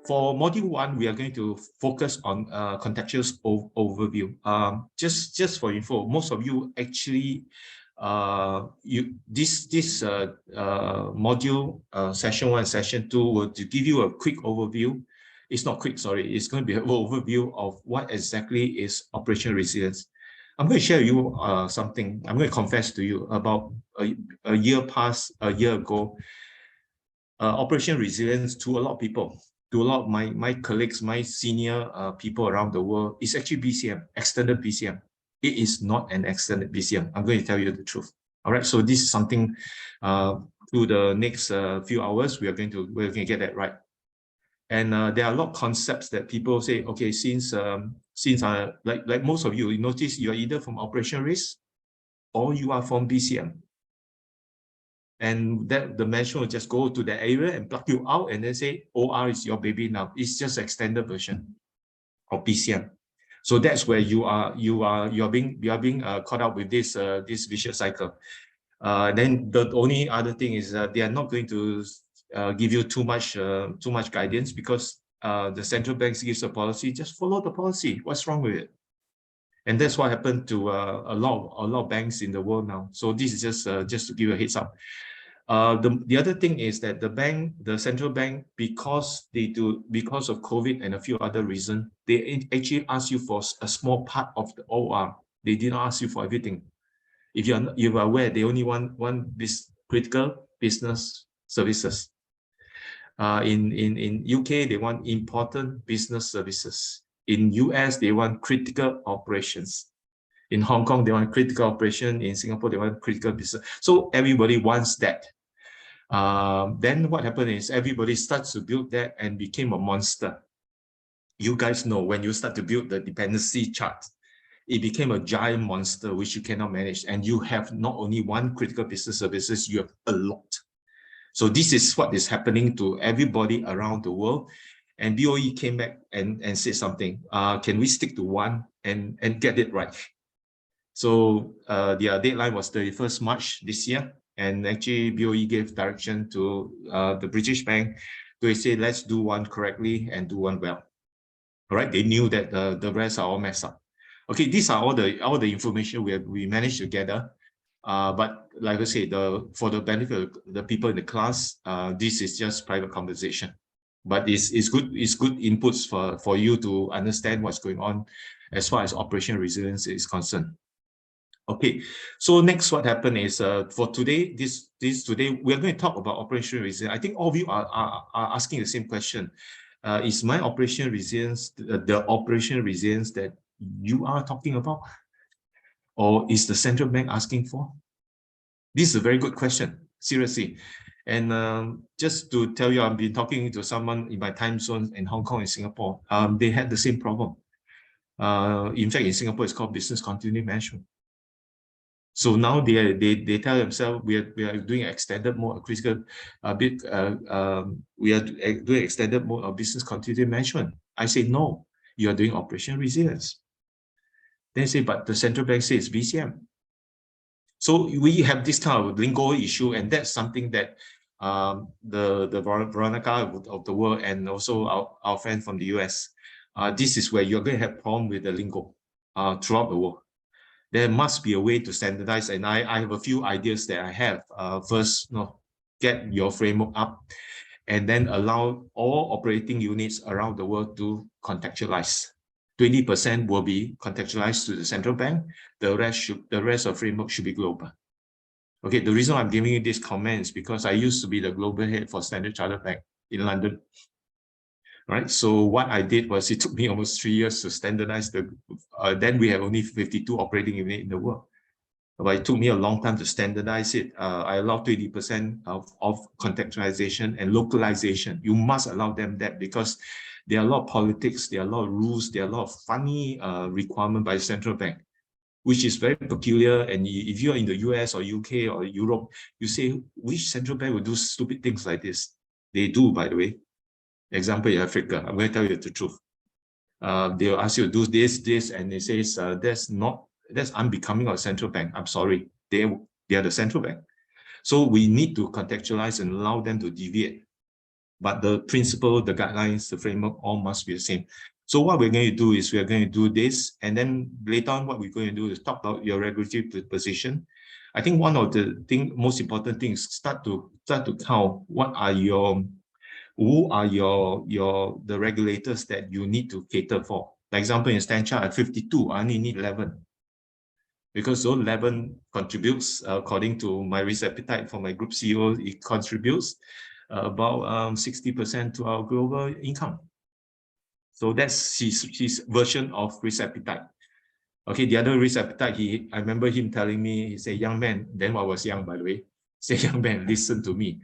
For module 1, we are going to focus on contextual overview. Just for info, most of you actually this module session 1 and session 2 will to give you a quick overview. It's not quick, sorry. It's going to be an overview of what exactly is operational resilience. I'm going to share with you something. I'm going to confess to you about a year ago. Operational resilience to a lot of people, to a lot of my colleagues, my senior people around the world, is actually BCM, extended BCM. It is not an extended BCM. I'm going to tell you the truth. All right, so this is something through the next few hours we're going to get that right. And there are a lot of concepts that people say, okay, since like most of you notice you're either from operational risk or you are from BCM. And that the management will just go to the area and pluck you out and then say, OR is your baby now. It's just extended version of BCM. So that's where you are being caught up with this this vicious cycle. Then the only other thing is that they are not going to give you too much guidance, because the central banks gives a policy. Just follow the policy. What's wrong with it? And that's what happened to a lot of banks in the world now. So this is just to give you a heads up. The other thing is that the central bank, because of COVID and a few other reasons, they actually ask you for a small part of the OR. They did not ask you for everything. If you are aware, they only want critical business services. In UK, they want important business services. In US, they want critical operations. In Hong Kong, they want critical operation. In Singapore, they want critical business. So everybody wants that. Then what happened is everybody starts to build that and became a monster. You guys know when you start to build the dependency chart, it became a giant monster which you cannot manage. And you have not only one critical business services, you have a lot. So this is what is happening to everybody around the world. And BOE came back and said something. Can we stick to one and get it right? So their deadline was 31st March this year. And actually BOE gave direction to the British bank to say, let's do one correctly and do one well. All right, they knew that the rest are all messed up. Okay, these are all the information we managed to gather. But like I say, for the benefit of the people in the class, this is just private conversation. But it's good inputs for you to understand what's going on as far as operational resilience is concerned. Okay, so next what happened is for today, today we are going to talk about operational resilience. I think all of you are asking the same question. Is my operational resilience the operational resilience that you are talking about, or is the central bank asking for? This is a very good question, seriously. And just to tell you, I've been talking to someone in my time zone in Hong Kong and Singapore. They had the same problem. In fact, in Singapore, it's called business continuity management. So now they tell themselves we are doing extended mode of critical we are doing extended mode of business continuity management. I say no, you are doing operational resilience. They say, but the central bank says BCM. So we have this kind of lingo issue, and that's something that the Veronica of the world and also our friend from the US, this is where you're going to have problem with the lingo throughout the world. There must be a way to standardize, and I have a few ideas that I have. First, get your framework up, and then allow all operating units around the world to contextualize. 20% will be contextualized to the central bank. The rest of framework should be global. Okay, the reason I'm giving you this comment is because I used to be the global head for Standard Chartered Bank in London. Right, so what I did was it took me almost 3 years to standardize then we have only 52 operating units in the world. But it took me a long time to standardize it. I allow 20% of contextualization and localization. You must allow them that, because there are a lot of politics, there are a lot of rules, there are a lot of funny requirements by the central bank, which is very peculiar. And if you're in the US or UK or Europe, you say, which central bank will do stupid things like this? They do, by the way. Example in Africa, I'm going to tell you the truth. They'll ask you to do this, and they say that's unbecoming of a central bank. I'm sorry, they are the central bank. So we need to contextualize and allow them to deviate. but the principle, the guidelines, the framework, all must be the same. So what we're going to do is we're going to do this, and then later on what we're going to do is talk about your regulatory position. I think one of the most important things, start to count what are who are the regulators that you need to cater for. For example, in Stand Chart at 52, I only need 11. Because those 11 contributes, according to my risk appetite for my group CEO, it contributes about 60% to our global income. So that's his version of risk appetite. Okay, the other risk appetite, I remember him telling me, he said, young man, then I was young, by the way, he said, young man, listen to me.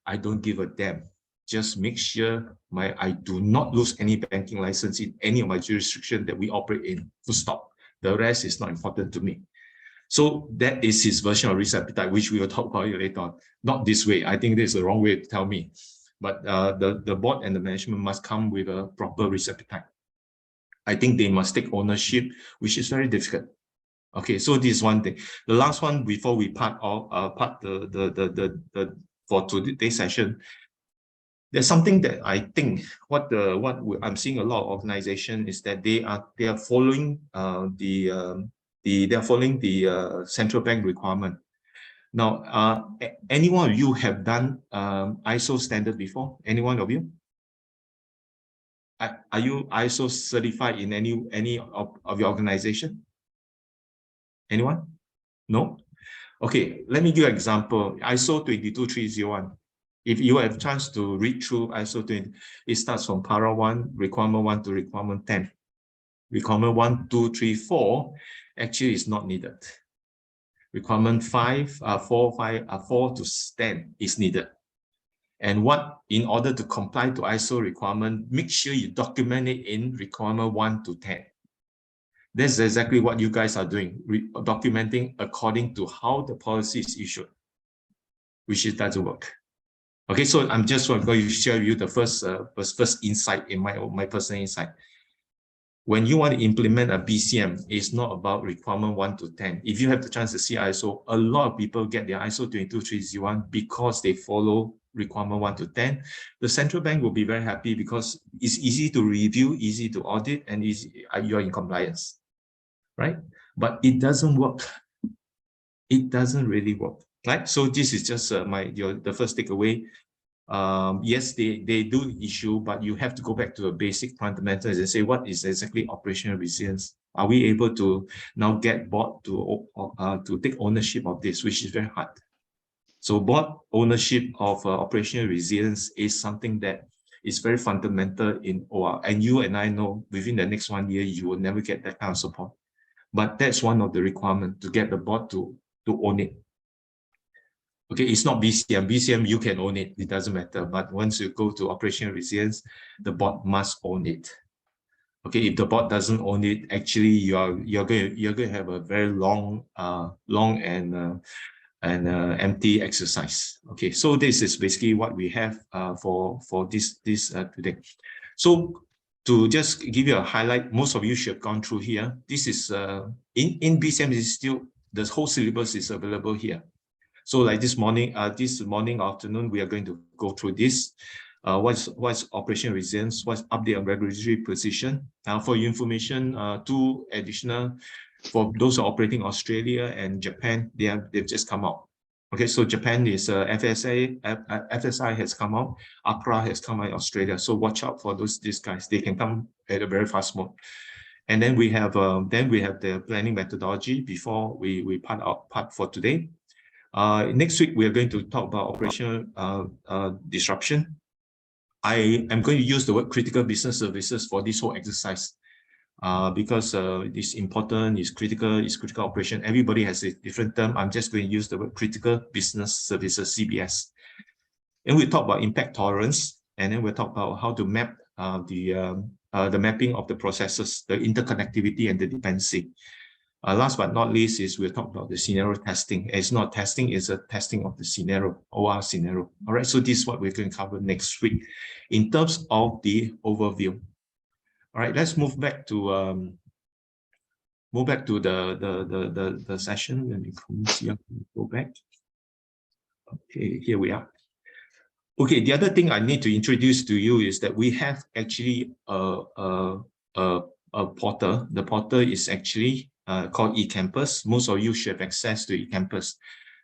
I don't give a damn. Just make sure I do not lose any banking license in any of my jurisdiction that we operate in, full stop. The rest is not important to me. So that is his version of risk appetite, which we will talk about it later on. Not this way. I think this is the wrong way to tell me. But the board and the management must come with a proper risk appetite. I think they must take ownership, which is very difficult. Okay, so this is one thing. The last one before we part for today's session, there's something that I think what I'm seeing a lot of organization is that they are following the central bank requirement. Now, any one of you have done ISO standard before? Any one of you? Are you ISO certified in any of your organization? Anyone? No? Okay, let me give you an example. ISO 22301. If you have a chance to read through ISO 20, it starts from para 1, requirement 1 to requirement 10. Requirement 1, 2, 3, 4 actually is not needed. Requirement 4 to 10 is needed. And in order to comply to ISO requirement, make sure you document it in requirement 1 to 10. That's exactly what you guys are doing, documenting according to how the policy is issued, which it doesn't work. Okay, so I'm just going to share with you the first insight in my personal insight. When you want to implement a BCM, it's not about requirement 1 to 10. If you have the chance to see ISO, a lot of people get their ISO 22301 because they follow requirement 1 to 10. The central bank will be very happy because it's easy to review, easy to audit, and you're in compliance, right? But it doesn't work. It doesn't really work, right? So this is just the first takeaway. Yes, they do issue, but you have to go back to the basic fundamentals and say, what is exactly operational resilience? Are we able to now get board to take ownership of this, which is very hard. So board ownership of operational resilience is something that is very fundamental in OR. And you and I know within the next 1 year, you will never get that kind of support. But that's one of the requirements to get the board to own it. Okay, it's not BCM. BCM, you can own it. It doesn't matter. But once you go to operational resilience, the board must own it. Okay, if the board doesn't own it, actually you're going to have a very long and empty exercise. Okay, so this is basically what we have for this today. So to just give you a highlight, most of you should have gone through here. This is in BCM is still the whole syllabus is available here. So like this morning, afternoon, we are going to go through this. What's operational resilience? What's update on regulatory position? For your information, 2 additional for those who are operating Australia and Japan. They've just come out. Okay, so Japan is FSI has come out. APRA has come out in Australia. So watch out for these guys. They can come at a very fast mode. And then we have the planning methodology before we part for today. Next week, we are going to talk about operational disruption. I am going to use the word critical business services for this whole exercise because it's important, it's critical operation. Everybody has a different term. I'm just going to use the word critical business services, CBS. And we talk about impact tolerance, and then we'll talk about how to map the mapping of the processes, the interconnectivity and the dependency. Last but not least is we'll talk about the scenario testing. It's not testing, it's a testing of the scenario, OR scenario. All right, so this is what we're going to cover next week in terms of the overview. All right, let's move back to the session. Let me see. Go back. Okay, here we are. Okay, the other thing I need to introduce to you is that we have actually a portal. The portal is actually called eCampus. Most of you should have access to eCampus.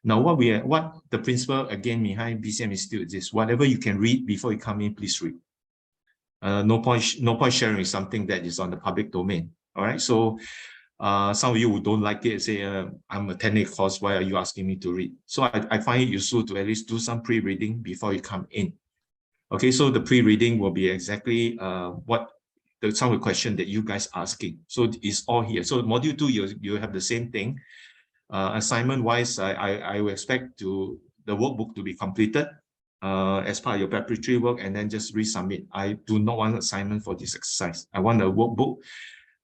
Now, what the principle again behind BCM Institute is whatever you can read before you come in, please read. No point sharing something that is on the public domain. All right. So some of you who don't like it say, I'm attending a course, why are you asking me to read? So I find it useful to at least do some pre-reading before you come in. Okay, so the pre-reading will be exactly some of the question that you guys are asking. So it's all here. So module 2, you have the same thing. Assignment wise, I will expect the workbook to be completed as part of your preparatory work and then just resubmit. I do not want assignment for this exercise. I want a workbook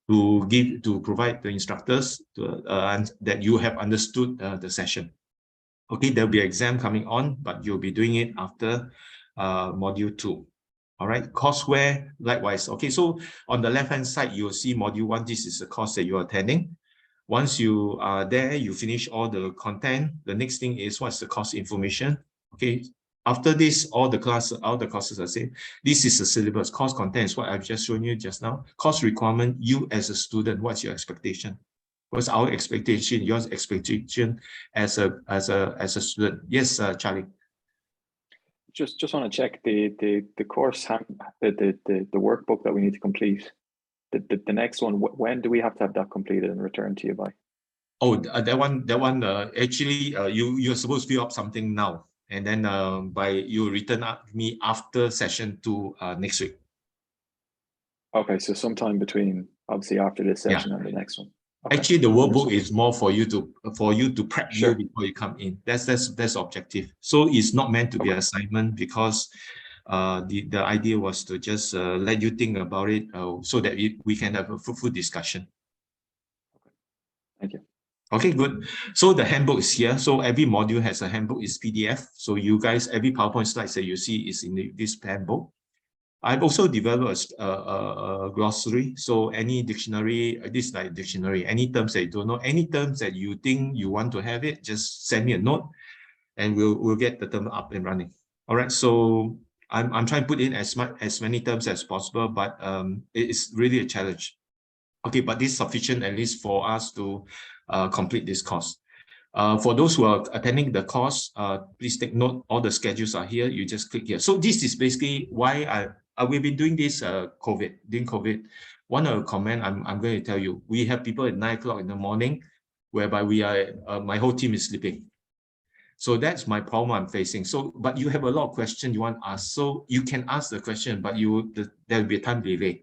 to provide the instructors that you have understood the session. Okay, there'll be an exam coming on, but you'll be doing it after module 2. All right, courseware, likewise. Okay, so on the left-hand side, you'll see module 1. This is the course that you're attending. Once you are there, you finish all the content. The next thing is what's the course information. Okay, after this, all the courses are same. This is the syllabus. Course content is what I've just shown you just now. Course requirement, you as a student, what's your expectation? What's our expectation? Your expectation as a student? Yes, Charlie. Just want to check the course, the workbook that we need to complete. The next one, when do we have to have that completed and returned to you by? Oh, that one. Actually, you're supposed to fill up something now, and then you return me after session 2 next week. Okay, so sometime between obviously after this session and the next one. Okay. Actually, the workbook is more for you to prep Sure. you before you come in. That's objective. So it's not meant to be an assignment because the idea was to just let you think about it so that we can have a fruitful discussion. Thank you. Okay, good. So the handbook is here. So every module has a handbook, is PDF. So you guys, every PowerPoint slides that you see is in this handbook. I've also developed a glossary. So any dictionary, this is like dictionary, any terms that you don't know, any terms that you think you want to have it, just send me a note and we'll get the term up and running. All right. So I'm trying to put in as many terms as possible, but it's really a challenge. Okay, but this is sufficient at least for us to complete this course. For those who are attending the course, please take note, all the schedules are here. You just click here. So this is basically why we've been doing this during COVID. One of the comment I'm going to tell you, we have people at 9 o'clock in the morning, whereby my whole team is sleeping. So that's my problem I'm facing. So, but you have a lot of questions you want to ask. So you can ask the question, but there will be a time delay.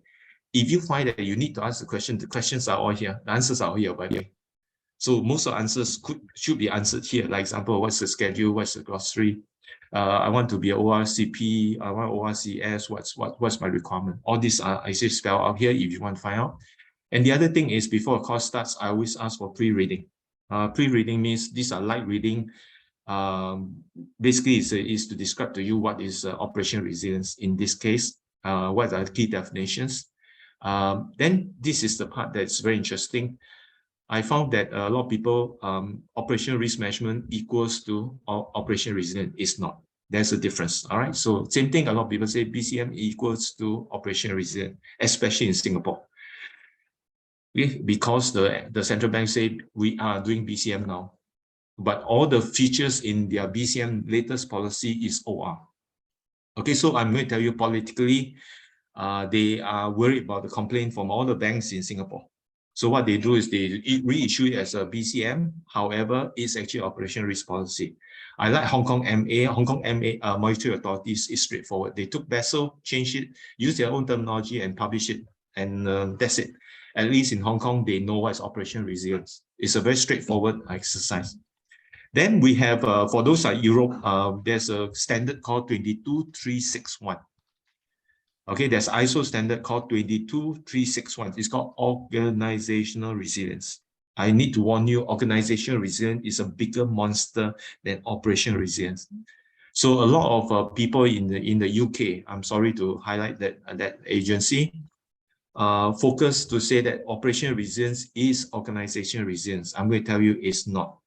If you find that you need to ask the questions are all here. The answers are all here, by the way. So most of the answers should be answered here. Like example, what's the schedule? What's the glossary? I want to be an ORCP. I want ORCS. What's my requirement? All these are I say spell out here if you want to find out. And the other thing is before a course starts, I always ask for pre-reading. Pre-reading means these are light reading. Basically, is to describe to you what is operational resilience in this case. What are the key definitions? Then this is the part that's very interesting. I found that a lot of people, operational risk management equals to operational resilience. Is not. There's a difference. All right. So same thing. A lot of people say BCM equals to operational resilience, especially in Singapore. Because the central bank say we are doing BCM now, but all the features in their BCM latest policy is OR. Okay. So I'm going to tell you politically, they are worried about the complaint from all the banks in Singapore. So what they do is they reissue it as a BCM. However, it's actually operational risk policy. I like Hong Kong MA. Hong Kong MA monetary authorities is straightforward. They took Basel, changed it, used their own terminology and published it. And that's it. At least in Hong Kong, they know what's operational resilience. It's a very straightforward exercise. Then we have, for those like Europe, there's a standard called 22361. Okay, there's ISO standard called 22361. It's called organizational resilience. I need to warn you, organizational resilience is a bigger monster than operational resilience. So a lot of people in the UK, I'm sorry to highlight that agency, focus to say that operational resilience is organizational resilience. I'm going to tell you it's not.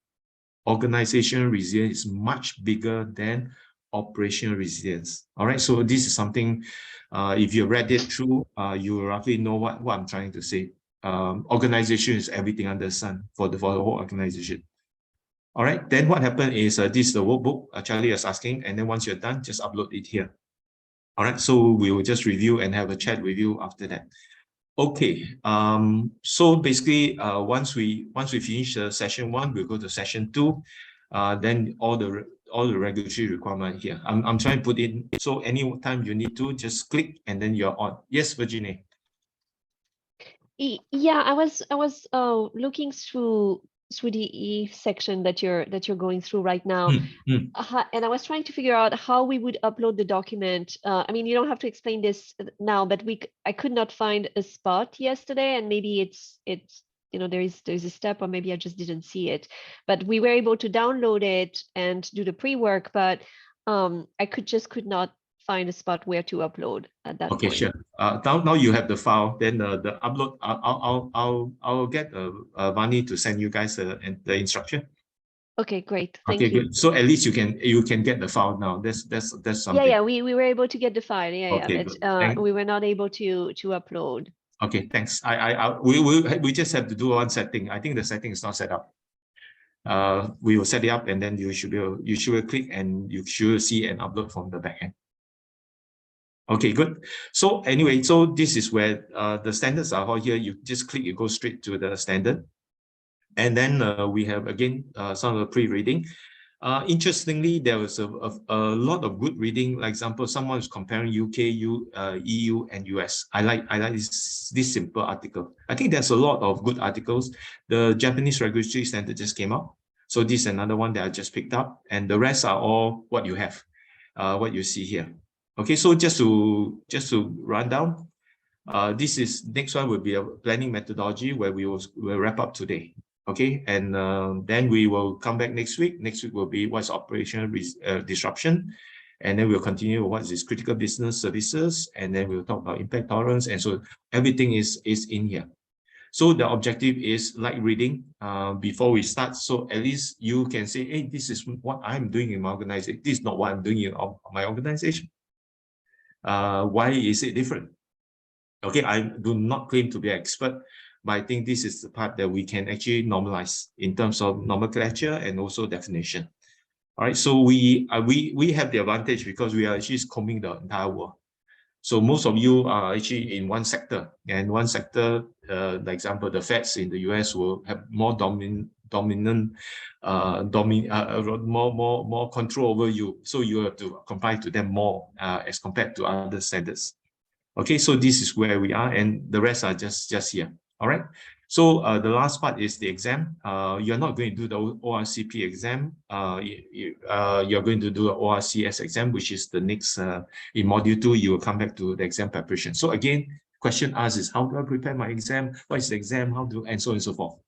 Organizational resilience is much bigger than operational resilience. All right, so this is something, if you read it through, you roughly know what I'm trying to say. Organization is everything under the sun for the whole organization. All right, then what happened is this is the workbook Charlie is asking, and then once you're done, just upload it here. All right, so we will just review and have a chat with you after that. Okay, so basically, once we finish session 1, we'll go to session 2. Then all the regulatory requirement here. I'm trying to put in, so anytime you need to, just click and then you're on. Yes, Virginia. Yeah, I was looking through the section that you're going through right now, and I was trying to figure out how we would upload the document. I mean, you don't have to explain this now, but I could not find a spot yesterday, and maybe it's you know, there's a step, or maybe I just didn't see it. But we were able to download it and do the pre-work, but I could not find a spot where to upload at that point. Okay, sure. Now you have the file. Then the upload. I'll get Vani to send you guys the instruction. Okay, great. Thank you. Good. So at least you can get the file now. That's something. Yeah. We were able to get the file. Okay, but we were not able to upload. Okay, thanks. We just have to do one setting. I think the setting is not set up. We will set it up, and then you should click and you should see and upload from the backend. Okay, good. So anyway, so this is where the standards are all here. You just click, you go straight to the standard. And then we have, again, some of the pre-reading. Interestingly, there was a lot of good reading. Like example, someone is comparing UK, EU, and US. I like this simple article. I think there's a lot of good articles. The Japanese regulatory standard just came out. So this is another one that I just picked up. And the rest are all what you have, what you see here. Okay, so just to run down, this is next one will be a planning methodology where we'll wrap up today. Okay, and then we will come back next week. Next week will be what's operational disruption, and then we'll continue what is critical business services, and then we'll talk about impact tolerance, and so everything is in here. So the objective is like reading before we start, so at least you can say, hey, this is what I'm doing in my organization. This is not what I'm doing in my organization. Why is it different? Okay, I do not claim to be an expert, but I think this is the part that we can actually normalize in terms of nomenclature and also definition. All right, so we have the advantage because we are actually combing the entire world. So most of you are actually in one sector, and one sector, for example, the Feds in the US will have more more control over you. So you have to comply to them more as compared to other standards. Okay, so this is where we are, and the rest are just here. All right. So the last part is the exam. You're not going to do the ORCP exam. You're going to do an ORCS exam, which is the next in module 2. You will come back to the exam preparation. So again, question asked is, how do I prepare my exam? What is the exam? How do, and so on and so forth.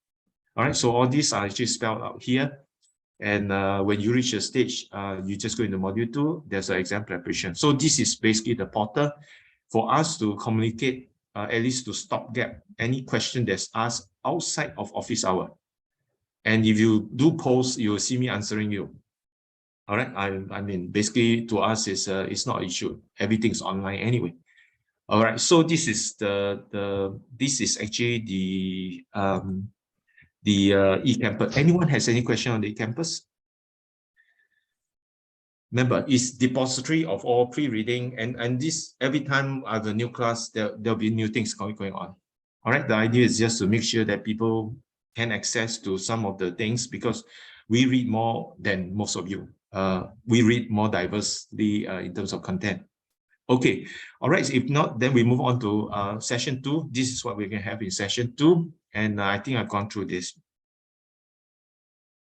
All right. So all these are actually spelled out here. And when you reach a stage, you just go into module 2. There's an exam preparation. So this is basically the portal for us to communicate, at least to stopgap any question that's asked outside of office hour. And if you do post, you will see me answering you. All right. I mean, basically to us, it's not an issue. Everything's online anyway. All right. So this is this is actually the eCampus. Anyone has any question on the eCampus? Remember, it's depository of all pre-reading, and this every time I have a new class, there'll be new things going on. All right, the idea is just to make sure that people can access to some of the things, because we read more than most of you. We read more diversely in terms of content. Okay, all right, if not, then we move on to session 2. This is what we're going to have in session 2, and I think I've gone through this.